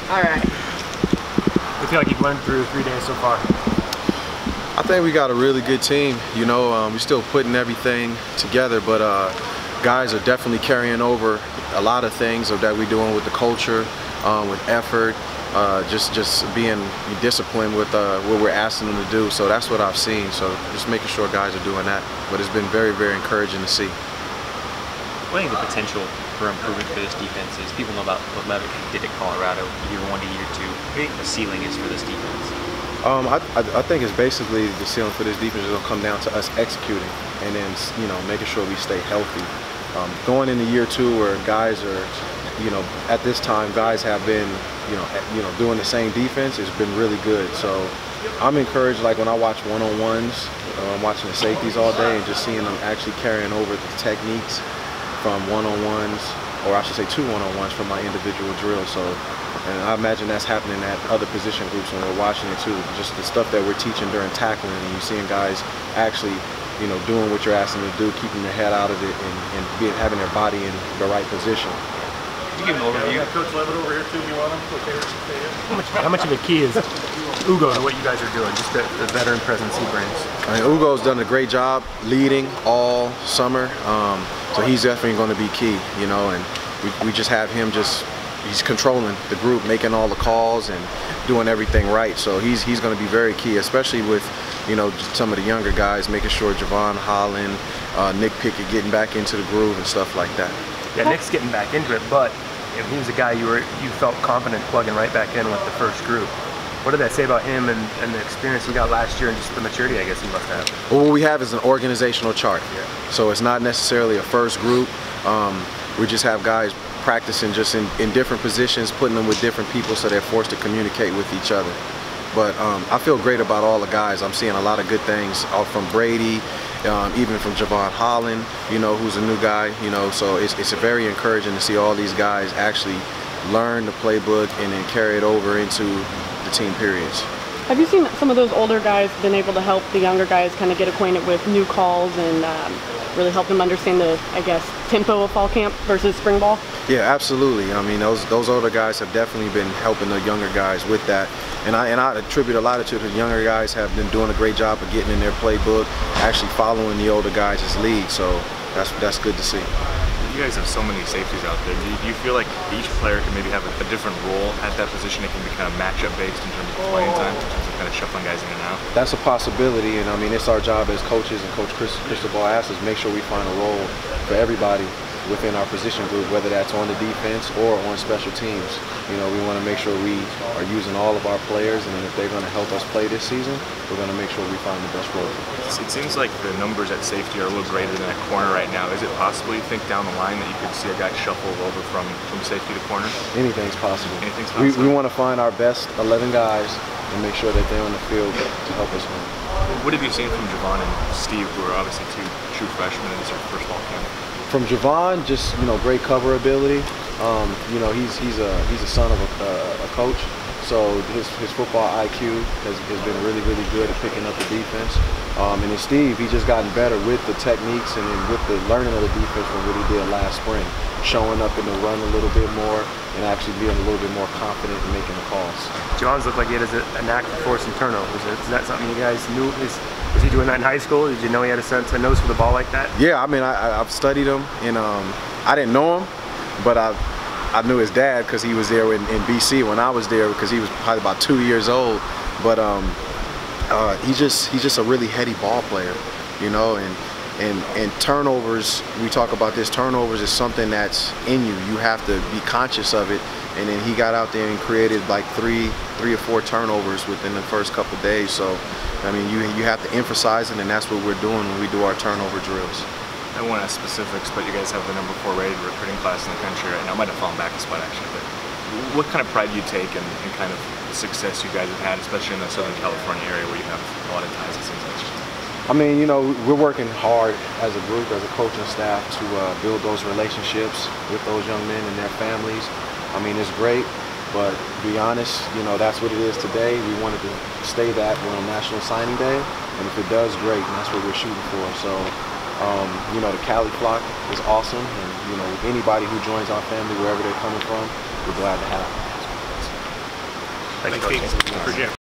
All right. I feel like you've learned through 3 days so far. I think we got a really good team. You know, we're still putting everything together, but guys are definitely carrying over a lot of things that we're doing with the culture, with effort, just being disciplined with what we're asking them to do. So that's what I've seen. So just making sure guys are doing that. But it's been very, very encouraging to see. What do you think the potential for improvement for this defense is? People know about what Levitt did at Colorado, year 1 to year 2. What do you think the ceiling is for this defense? I think it's basically the ceiling for this defense is going to come down to us executing and then, you know, making sure we stay healthy. Going into year 2 where guys are, you know, at this time guys have been, you know, doing the same defense, it's been really good. So I'm encouraged, like when I watch one-on-ones, I'm watching the safeties all day and just seeing them actually carrying over the techniques from one-on-ones, or I should say 2 one-on-ones from my individual drills. So, and I imagine that's happening at other position groups when we're watching it too. Just the stuff that we're teaching during tackling, and you're seeing guys actually, you know, doing what you're asking them to do, keeping their head out of it, and having their body in the right position. Could you give an overview? Coach Levitt over here too. Do you want him? Okay. How much of a key is Ugo to what you guys are doing? Just the veteran presence he brings. I mean, Ugo's done a great job leading all summer, so he's definitely going to be key, you know, and we just have him he's controlling the group, making all the calls and doing everything right. So he's going to be very key, especially with, you know, some of the younger guys, making sure Javon Holland, Nick Pickett getting back into the groove and stuff like that. Yeah, Nick's getting back into it, but he was a guy you felt confident plugging right back in with the first group. What did that say about him and the experience he got last year and just the maturity I guess he must have? Well, what we have is an organizational chart. Yeah. So it's not necessarily a first group. We just have guys practicing just in different positions, putting them with different people so they're forced to communicate with each other. But I feel great about all the guys. I'm seeing a lot of good things from Brady, even from Javon Holland, you know, who's a new guy, you know, so it's very encouraging to see all these guys actually learn the playbook and then carry it over into the team periods. Have you seen some of those older guys been able to help the younger guys kind of get acquainted with new calls and really help them understand the, I guess, tempo of fall camp versus spring ball? Yeah, absolutely. I mean, those older guys have definitely been helping the younger guys with that. And I attribute a lot of it to the younger guys have been doing a great job of getting in their playbook, actually following the older guys' lead. So that's good to see. You guys have so many safeties out there. Do you feel like each player can maybe have a different role at that position? It can be kind of matchup based in terms of playing time, in terms of kind of shuffling guys in and out? That's a possibility, and I mean, it's our job as coaches, and Coach Cristobal asks us, make sure we find a role for everybody within our position group, whether that's on the defense or on special teams. You know, we want to make sure we are using all of our players, and if they're going to help us play this season, we're going to make sure we find the best role. It seems like the numbers at safety are a little greater than at corner right now. Is it possible, you think, down the line that you could see a guy shuffle over from safety to corner? Anything's possible. Anything's possible. We want to find our best 11 guys and make sure that they're on the field to help us win. What have you seen from Javon and Steve, who are obviously 2 true freshmen in this first fall camp? From Javon, just, you know, great cover ability. You know, he's a son of a coach, so his football IQ has been really good at picking up the defense. And then Steve, he's just gotten better with the techniques and then with the learning of the defense from what he did last spring, showing up in the run a little bit more and actually being a little bit more confident in making the calls. Javon's looked like he had a knack for forcing turnovers. Is that something you guys knew? Was he doing that in high school? Did you know he had a nose for the ball like that? Yeah, I mean, I've studied him, and I didn't know him, but I knew his dad because he was there in BC when I was there, because he was probably about 2 years old. But he's just a really heady ball player, you know, and turnovers, we talk about this, turnovers is something that's in you. You have to be conscious of it. And then he got out there and created like three or four turnovers within the first couple of days. So, I mean, you have to emphasize it, and that's what we're doing when we do our turnover drills. I won't ask specifics, but you guys have the #4 rated recruiting class in the country right now. I might have fallen back a spot actually, but what kind of pride do you take in kind of the success you guys have had, especially in the Southern California area where you have a lot of ties, it seems like? I mean, you know, we're working hard as a group, as a coaching staff, to build those relationships with those young men and their families. I mean, it's great, but to be honest, you know, that's what it is today. We wanted to stay that on National Signing Day, and if it does, great, and that's what we're shooting for. So, you know, the Cali flock is awesome, and, you know, anybody who joins our family, wherever they're coming from, we're glad to have them. Thanks, Coach. For Jim.